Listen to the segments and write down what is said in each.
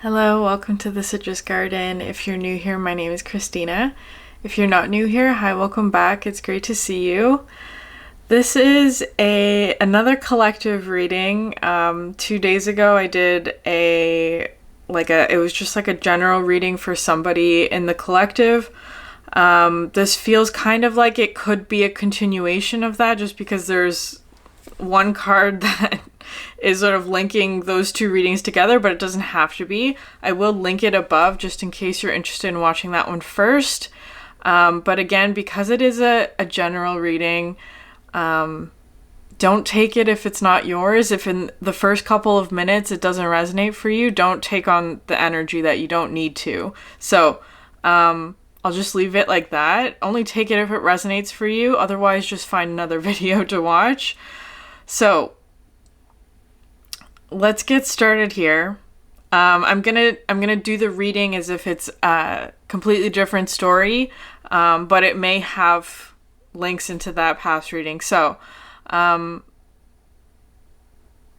Hello, welcome to the Citrus Garden. If you're new here, my name is Christina. If you're not new here, hi, welcome back. It's great to see you. This is another collective reading. 2 days ago, I did it was just like a general reading for somebody in the collective. This feels kind of like it could be a continuation of that, just because there's one card that is sort of linking those two readings together, but it doesn't have to be. I will link it above just in case you're interested in watching that one first. But again, because it is a general reading, don't take it if it's not yours. If in the first couple of minutes it doesn't resonate for you, don't take on the energy that you don't need to. So I'll just leave it like that. Only take it if it resonates for you. Otherwise, just find another video to watch. So let's get started here. I'm gonna do the reading as if it's a completely different story, but it may have links into that past reading. So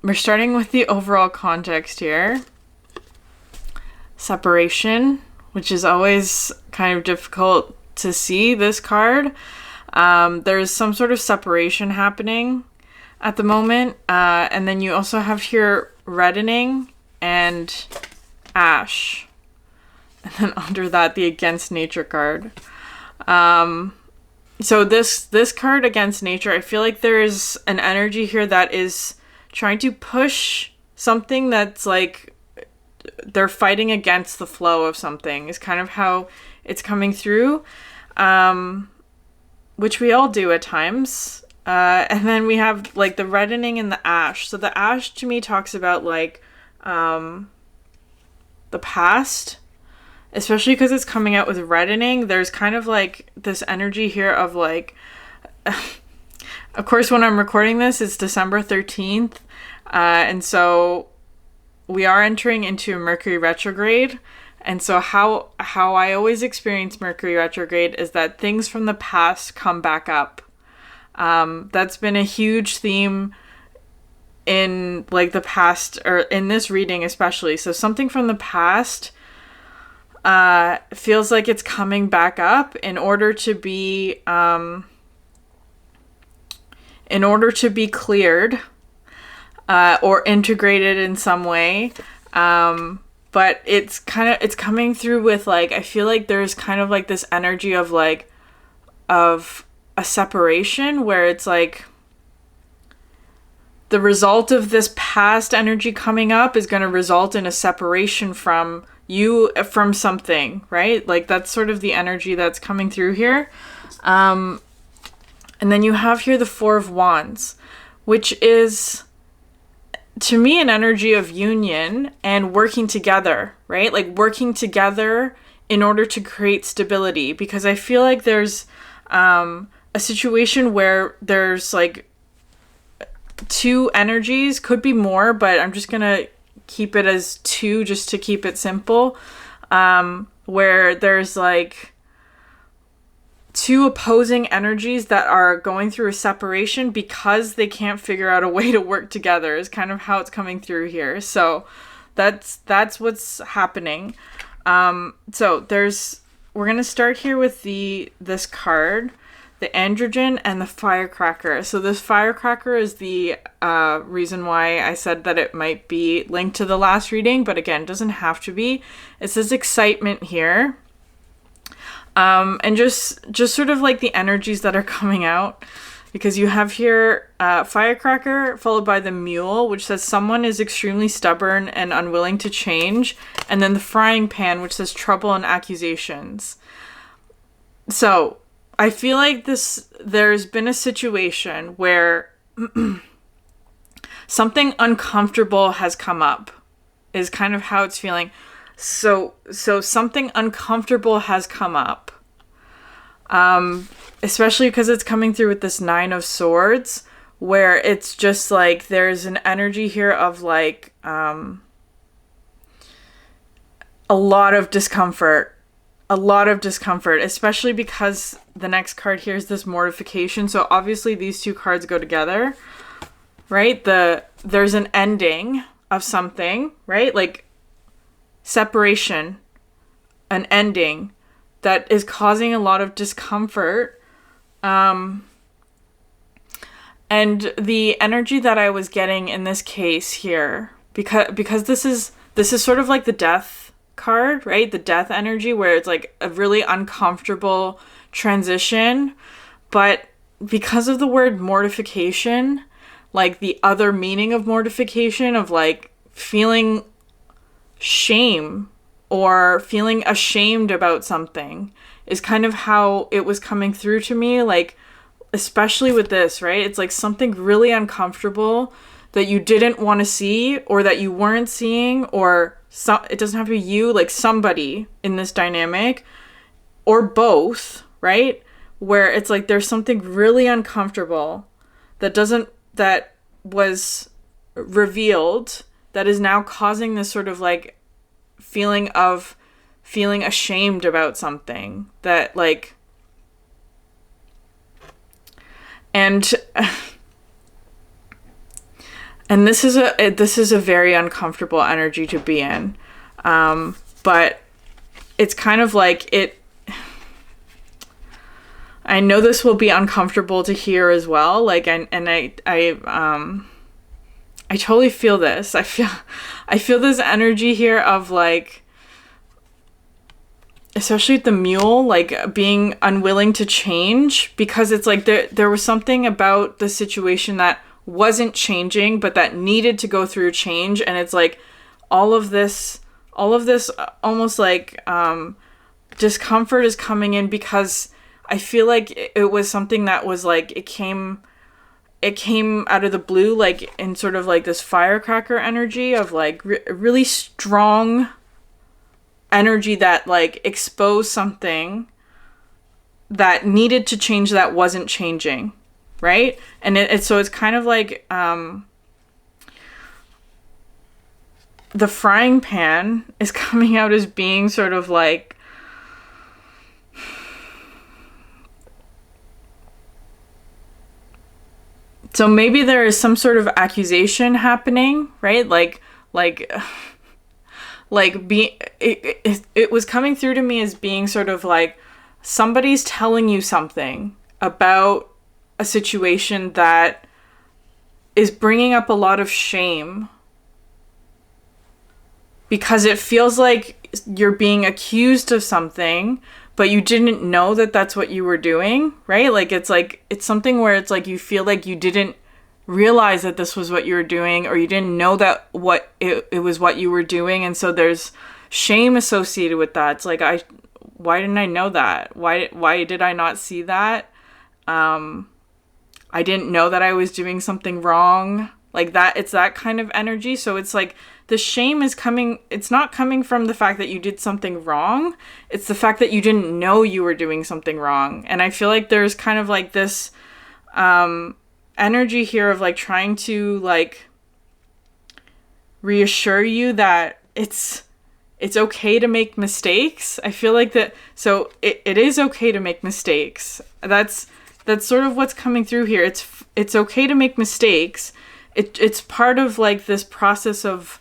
we're starting with the overall context here. Separation, which is always kind of difficult to see this card. There's some sort of separation happening at the moment, and then you also have here reddening and ash, and then under that the against nature card. So this card, against nature, I feel like there is an energy here that is trying to push something that's like they're fighting against the flow of something, is kind of how it's coming through, which we all do at times. And then we have like the reddening and the ash. So the ash to me talks about like the past, especially because it's coming out with reddening. There's kind of like this energy here of like, of course, when I'm recording this, it's December 13th. And so we are entering into Mercury retrograde. And so how I always experience Mercury retrograde is that things from the past come back up. That's been a huge theme in like the past, or in this reading especially. So something from the past feels like it's coming back up in order to be cleared or integrated in some way. But it's coming through with like, I feel like there's kind of like this energy of like of a separation where it's like the result of this past energy coming up is going to result in a separation from you, from something, right? Like that's sort of the energy that's coming through here. And then you have here the Four of Wands, which is to me an energy of union and working together, right? Like working together in order to create stability, because I feel like there's a situation where there's like two energies, could be more, but I'm just gonna keep it as two just to keep it simple, where there's like two opposing energies that are going through a separation because they can't figure out a way to work together, is kind of how it's coming through here. So that's what's happening. So we're gonna start here with this card, the androgen and the firecracker. So this firecracker is the reason why I said that it might be linked to the last reading, but again, doesn't have to be. It says excitement here. And just sort of like the energies that are coming out, because you have here firecracker followed by the mule, which says someone is extremely stubborn and unwilling to change, and then the frying pan, which says trouble and accusations. So I feel like there's been a situation where something uncomfortable has come up, is kind of how it's feeling. So something uncomfortable has come up, especially because it's coming through with this Nine of Swords, where it's just like there's an energy here of like a lot of discomfort, especially because the next card here is this mortification. So obviously these two cards go together, right? There's an ending of something, right? Like separation, an ending that is causing a lot of discomfort. And the energy that I was getting in this case here, because this is sort of like the death card, right? The death energy, where it's like a really uncomfortable transition. But because of the word mortification, like the other meaning of mortification, of like feeling shame or feeling ashamed about something, is kind of how it was coming through to me. Like, especially with this, right? It's like something really uncomfortable that you didn't want to see, or that you weren't seeing, or it doesn't have to be you, like somebody in this dynamic, or both, right? Where it's like there's something really uncomfortable that was revealed, that is now causing this sort of like feeling ashamed about something, that like, and this is a very uncomfortable energy to be in, but it's kind of like it. I know this will be uncomfortable to hear as well. Like, I totally feel this. I feel this energy here of like, especially with the mule, like being unwilling to change, because it's like there was something about the situation that wasn't changing, but that needed to go through change. And it's like all of this almost like discomfort is coming in, because I feel like it was something that was like, it came out of the blue, like in sort of like this firecracker energy of like really strong energy that like exposed something that needed to change, that wasn't changing, right? And so it's kind of like the frying pan is coming out as being sort of like, so maybe there is some sort of accusation happening, right? It was coming through to me as being sort of like somebody's telling you something about a situation that is bringing up a lot of shame, because it feels like you're being accused of something, but you didn't know that that's what you were doing, right? Like, it's something where it's like you feel like you didn't realize that this was what you were doing, or you didn't know that it was what you were doing. And so there's shame associated with that. It's like, why didn't I know that? Why did I not see that? I didn't know that I was doing something wrong. Like that, it's that kind of energy. So it's like the shame is coming, it's not coming from the fact that you did something wrong. It's the fact that you didn't know you were doing something wrong. And I feel like there's kind of like this energy here of like trying to like reassure you that it's okay to make mistakes. I feel like that, so it is okay to make mistakes. That's sort of what's coming through here. It's okay to make mistakes. It's part of like this process of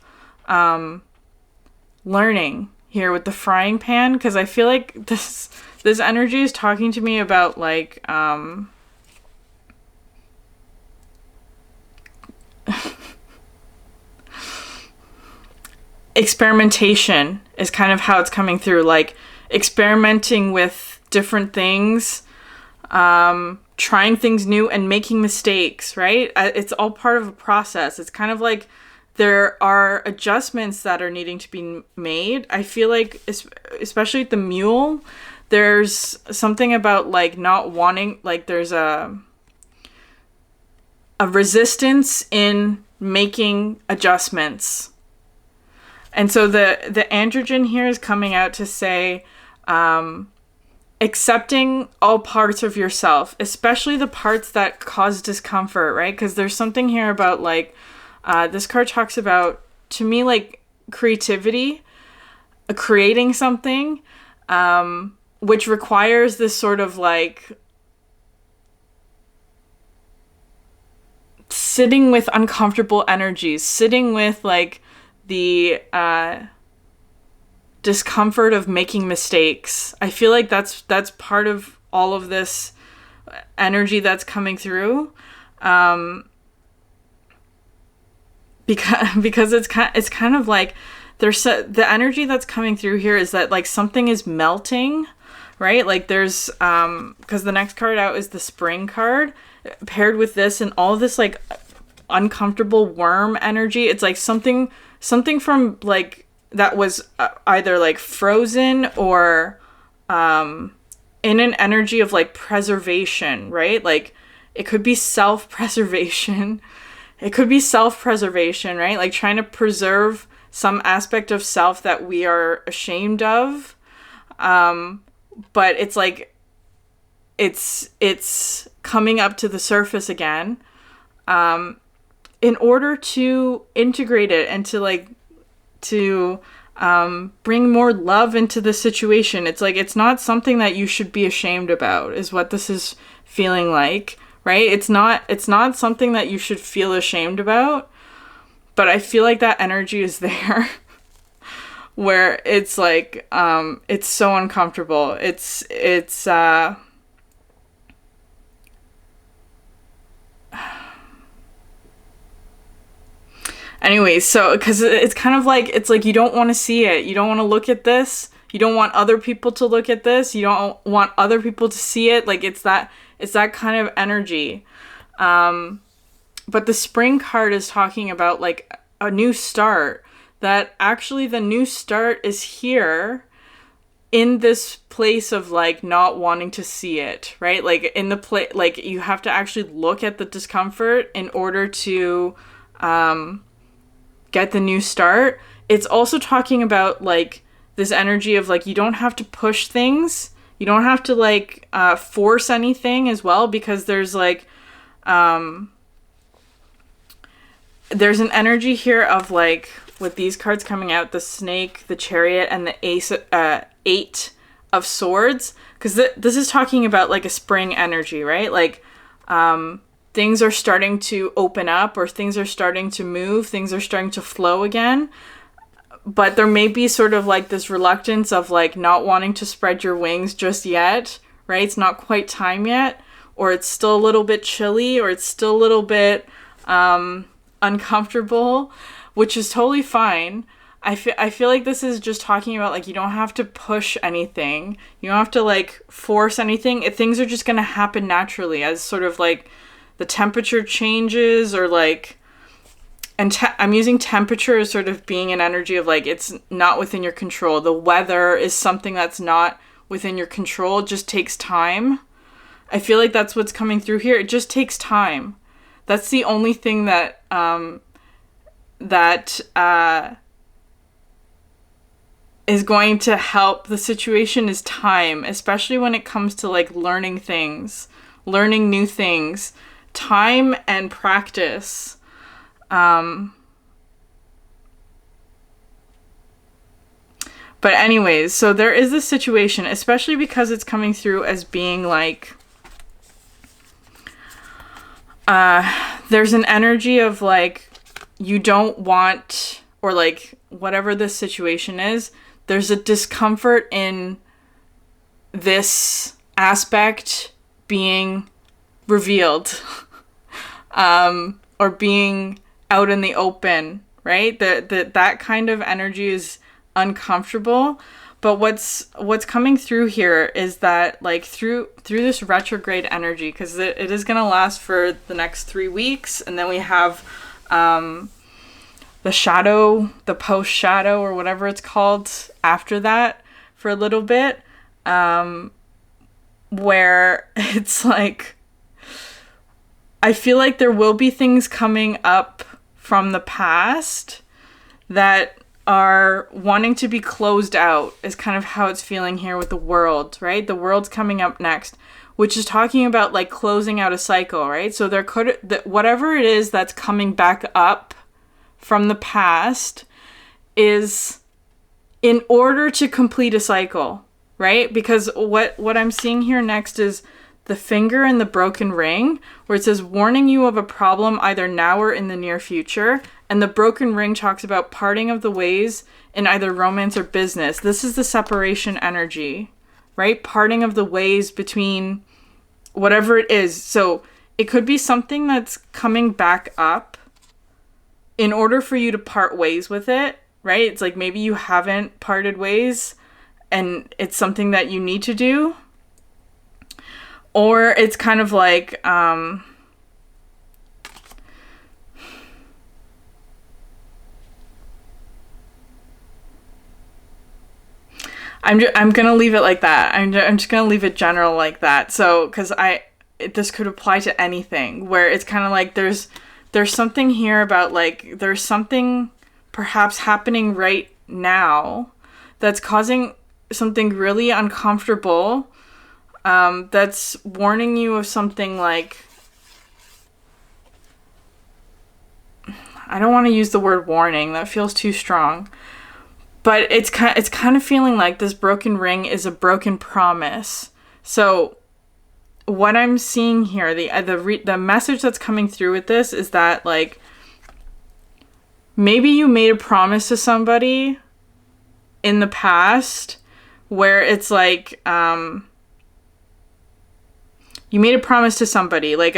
learning here with the frying pan, because I feel like this energy is talking to me about like experimentation is kind of how it's coming through, like experimenting with different things, trying things new and making mistakes, right? It's all part of a process. It's kind of like there are adjustments that are needing to be made. I feel like, especially with the mule, there's something about like not wanting, like there's a resistance in making adjustments. And so the androgen here is coming out to say, accepting all parts of yourself, especially the parts that cause discomfort, right? Because there's something here about like, this card talks about, to me, like creativity, creating something, which requires this sort of like sitting with uncomfortable energies, sitting with like the discomfort of making mistakes. I feel like that's part of all of this energy that's coming through. Because it's kind of like the energy that's coming through here is that like something is melting, right? Like there's because the next card out is the spring card paired with this and all this like uncomfortable worm energy. It's like something from like that was either like frozen or in an energy of like preservation, right? Like it could be self-preservation. It could be self-preservation, right? Like trying to preserve some aspect of self that we are ashamed of. But it's like, it's coming up to the surface again, in order to integrate it and to bring more love into the situation. It's like, it's not something that you should be ashamed about, is what this is feeling like, right? It's not something that you should feel ashamed about, but I feel like that energy is there where it's like, it's so uncomfortable. Anyways, so, because it's kind of like, it's like you don't want to see it. You don't want to look at this. You don't want other people to look at this. You don't want other people to see it. Like, it's that kind of energy. But the spring card is talking about, like, a new start. That actually the new start is here in this place of, like, not wanting to see it, right? Like, in the like, you have to actually look at the discomfort in order to get the new start. It's also talking about, like, this energy of, like, you don't have to push things. You don't have to, like, force anything as well, because there's, like, there's an energy here of, like, with these cards coming out, the snake, the chariot, and the eight of swords, because this is talking about, like, a spring energy, right? Like, things are starting to open up, or things are starting to move, things are starting to flow again. But there may be sort of like this reluctance of, like, not wanting to spread your wings just yet, right? It's not quite time yet, or it's still a little bit chilly, or it's still a little bit uncomfortable, which is totally fine. I feel like this is just talking about, like, you don't have to push anything. You don't have to, like, force anything. Things are just going to happen naturally as sort of, like, the temperature changes, or, like, and I'm using temperature as sort of being an energy of, like, it's not within your control. The weather is something that's not within your control. It just takes time. I feel like that's what's coming through here. It just takes time. That's the only thing that is going to help the situation is time, especially when it comes to, like, learning new things, time and practice. But anyways, so there is this situation, especially because it's coming through as being like, there's an energy of, like, you don't want, or, like, whatever this situation is, there's a discomfort in this aspect being revealed, or being out in the open, right? That kind of energy is uncomfortable. But what's coming through here is that, like, through this retrograde energy, because it is going to last for the next 3 weeks, and then we have the shadow, the post shadow, or whatever it's called after that for a little bit, where it's like, I feel like there will be things coming up from the past that are wanting to be closed out, is kind of how it's feeling here with the world, right? The world's coming up next, which is talking about, like, closing out a cycle, right? So there whatever it is that's coming back up from the past is in order to complete a cycle, right? Because what I'm seeing here next is the finger and the broken ring, where it says warning you of a problem either now or in the near future. And the broken ring talks about parting of the ways in either romance or business. This is the separation energy, right? Parting of the ways between whatever it is. So it could be something that's coming back up in order for you to part ways with it, right? It's like maybe you haven't parted ways and it's something that you need to do. Or it's kind of like, I'm gonna leave it like that. I'm just gonna leave it general like that. So, because this could apply to anything, where it's kind of like there's something here about like there's something perhaps happening right now that's causing something really uncomfortable. That's warning you of something like, I don't want to use the word warning, that feels too strong, but it's kind of feeling like this broken ring is a broken promise. So what I'm seeing here, the message that's coming through with this is that like maybe you made a promise to somebody in the past where it's like, you made a promise to somebody, like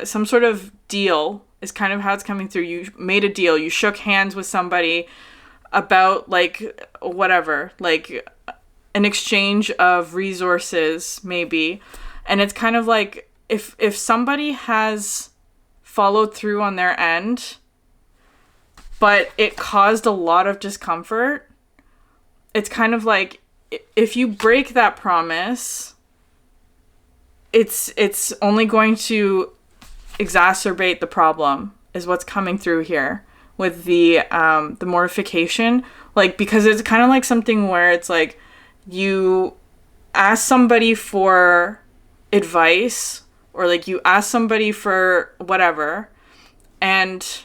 some sort of deal is kind of how it's coming through. You made a deal. You shook hands with somebody about like whatever, like an exchange of resources maybe. And it's kind of like if somebody has followed through on their end, but it caused a lot of discomfort, it's kind of like if you break that promise, it's only going to exacerbate the problem, is what's coming through here with the mortification. Like, because it's kind of like something where it's like you ask somebody for advice, or like you ask somebody for whatever, and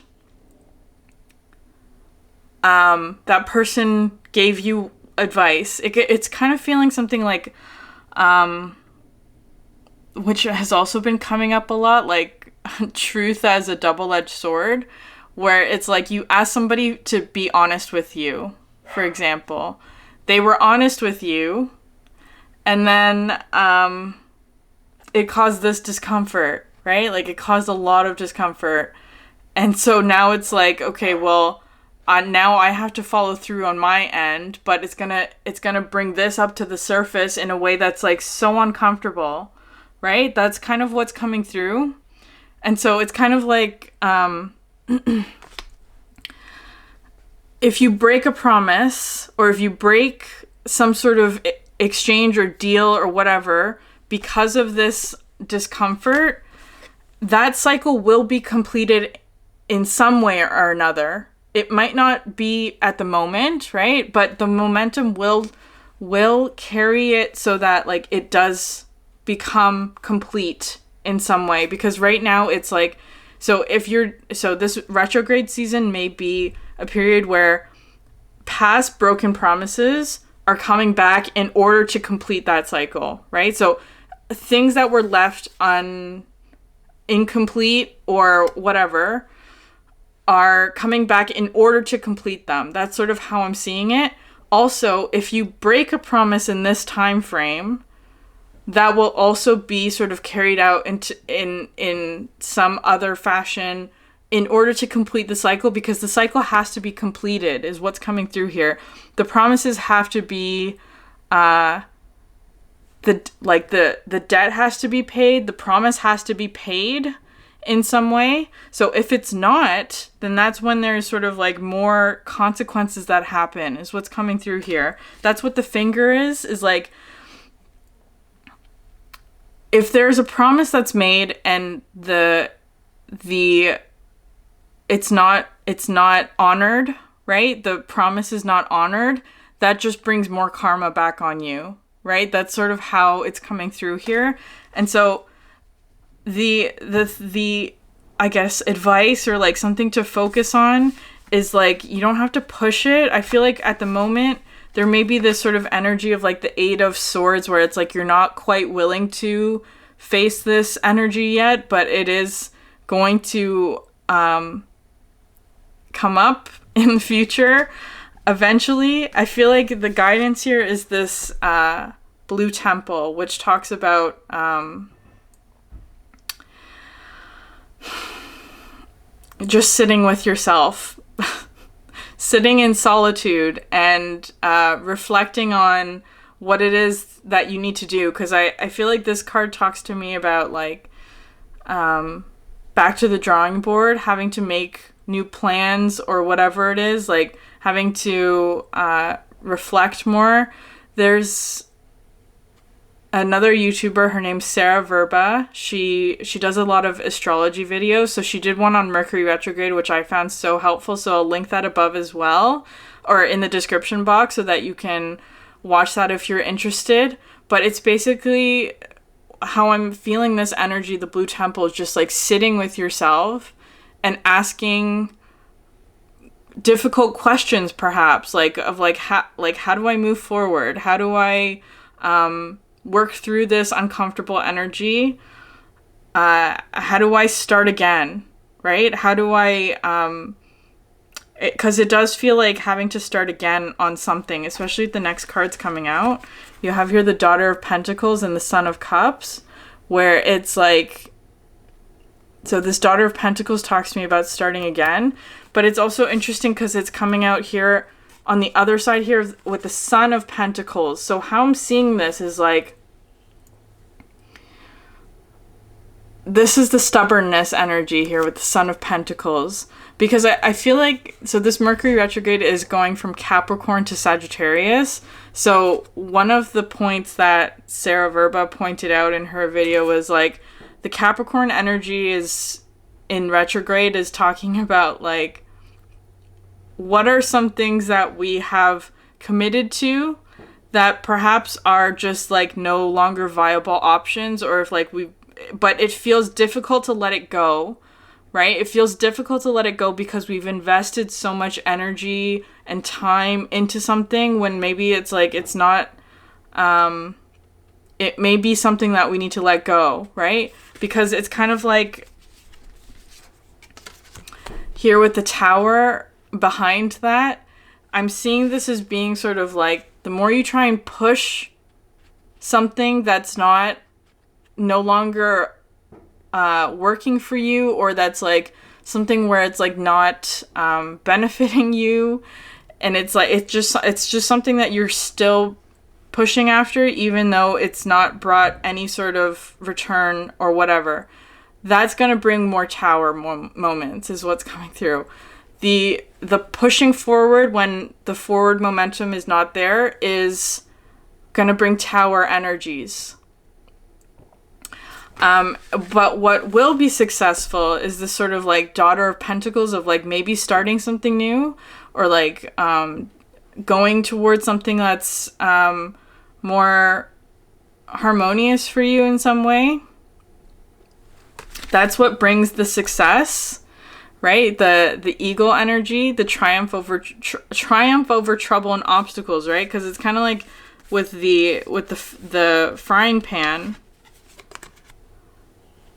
that person gave you advice. It's kind of feeling something like which has also been coming up a lot, like truth as a double-edged sword, where it's like you ask somebody to be honest with you, for example. They were honest with you, and then it caused this discomfort, right? Like it caused a lot of discomfort. And so now it's like, okay, well, now I have to follow through on my end, but it's gonna bring this up to the surface in a way that's like so uncomfortable. Right? That's kind of what's coming through. And so it's kind of like, if you break a promise, or if you break some sort of exchange or deal or whatever, because of this discomfort, that cycle will be completed in some way or another. It might not be at the moment, right? But the momentum will carry it so that like it does become complete in some way. Because right now it's like, so this retrograde season may be a period where past broken promises are coming back in order to complete that cycle, right? So things that were left incomplete or whatever are coming back in order to complete them. That's sort of how I'm seeing it. Also, if you break a promise in this time frame, that will also be sort of carried out in some other fashion in order to complete the cycle, because the cycle has to be completed, is what's coming through here. The promises have to be, the debt has to be paid, the promise has to be paid in some way. So if it's not, then that's when there's sort of like more consequences that happen, is what's coming through here. That's what the finger is like, if there's a promise that's made and it's not honored, right? The promise is not honored, that just brings more karma back on you, right? That's sort of how it's coming through here. And so the I guess advice or like something to focus on is like, you don't have to push it. I feel like at the moment there may be this sort of energy of like the Eight of Swords, where it's like you're not quite willing to face this energy yet, but it is going to come up in the future eventually. I feel like the guidance here is this blue temple, which talks about just sitting with yourself, sitting in solitude and reflecting on what it is that you need to do. Because I feel like this card talks to me about like back to the drawing board, having to make new plans or whatever it is, like having to reflect more. There's another YouTuber, her name's Sarah Verba. She does a lot of astrology videos. So she did one on Mercury retrograde, which I found so helpful. So I'll link that above as well, or in the description box, so that you can watch that if you're interested. But it's basically how I'm feeling this energy, the blue temple, is just like sitting with yourself and asking difficult questions, perhaps, like how do I move forward? How do I work through this uncomfortable energy? How do I start again, right? How do I, because it does feel like having to start again on something, especially if the next card's coming out. You have here the Daughter of Pentacles and the Son of Cups, where it's like, so this Daughter of Pentacles talks to me about starting again, but it's also interesting because it's coming out here on the other side here with the Son of Pentacles. So how I'm seeing this is like, this is the stubbornness energy here with the Son of Pentacles. Because I feel like, so this Mercury retrograde is going from Capricorn to Sagittarius. So one of the points that Sarah Verba pointed out in her video was like, the Capricorn energy is in retrograde is talking about like, what are some things that we have committed to that perhaps are just like no longer viable options, or if like but it feels difficult to let it go, right? It feels difficult to let it go because we've invested so much energy and time into something when maybe it's like, it's not, it may be something that we need to let go, right? Because it's kind of like here with the Tower behind that, I'm seeing this as being sort of like, the more you try and push something that's no longer working for you, or that's like something where it's like not benefiting you, and it's like it's just something that you're still pushing after, even though it's not brought any sort of return or whatever, that's going to bring more Tower moments is what's coming through. The pushing forward when the forward momentum is not there is going to bring Tower energies. But what will be successful is this sort of like Daughter of Pentacles of like maybe starting something new, or like going towards something that's more harmonious for you in some way. That's what brings the success, right? The eagle energy, the triumph over trouble and obstacles, right? Because it's kind of like with the frying pan.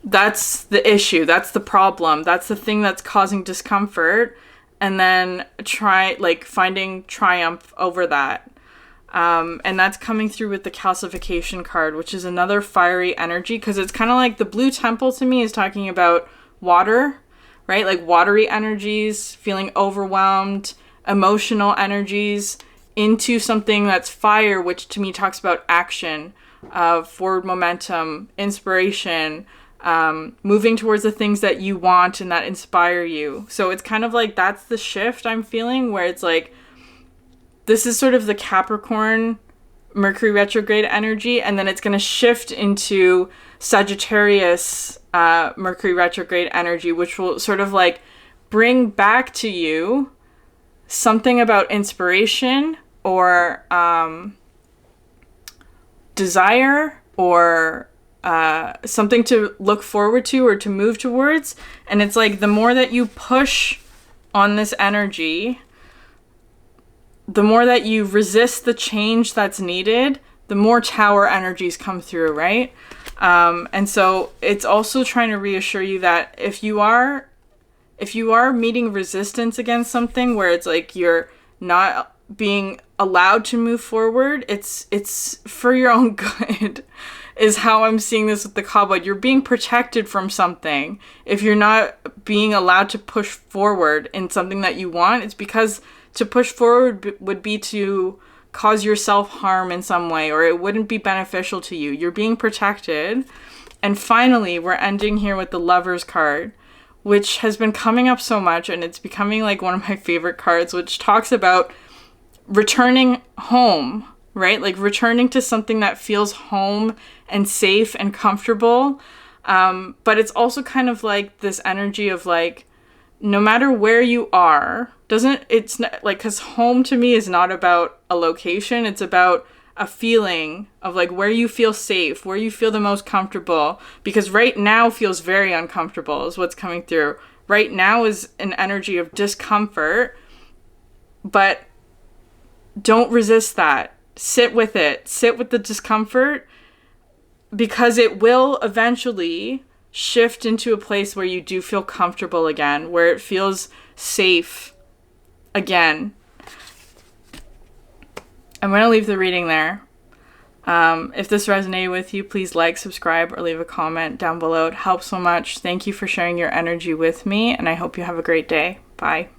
That's the issue. That's the problem. That's the thing that's causing discomfort. And then finding triumph over that. And that's coming through with the calcification card, which is another fiery energy. Because it's kind of like the blue temple to me is talking about water, right? Like watery energies, feeling overwhelmed, emotional energies into something that's fire, which to me talks about action, forward momentum, inspiration, moving towards the things that you want and that inspire you. So it's kind of like that's the shift I'm feeling, where it's like this is sort of the Capricorn Mercury retrograde energy, and then it's going to shift into Sagittarius Mercury retrograde energy, which will sort of like bring back to you something about inspiration or desire, or something to look forward to or to move towards. And it's like the more that you push on this energy, the more that you resist the change that's needed, the more Tower energies come through, right? And so it's also trying to reassure you that if you are meeting resistance against something where it's like you're not being allowed to move forward, it's for your own good, is how I'm seeing this with the cobweb. You're being protected from something. If you're not being allowed to push forward in something that you want, it's because to push forward would be to cause yourself harm in some way, or it wouldn't be beneficial to you. You're being protected. And finally, we're ending here with the Lover's card, which has been coming up so much, and it's becoming like one of my favorite cards, which talks about returning home, right? Like returning to something that feels home and safe and comfortable. But it's also kind of like this energy of like, no matter where you are, it's not like, because home to me is not about a location, it's about a feeling of like where you feel safe, where you feel the most comfortable, because right now feels very uncomfortable is what's coming through. Right now is an energy of discomfort, but don't resist that. Sit with it. Sit with the discomfort, because it will eventually shift into a place where you do feel comfortable again, where it feels safe again. I'm going to leave the reading there. If this resonated with you, please like, subscribe, or leave a comment down below. It helps so much. Thank you for sharing your energy with me, and I hope you have a great day. Bye.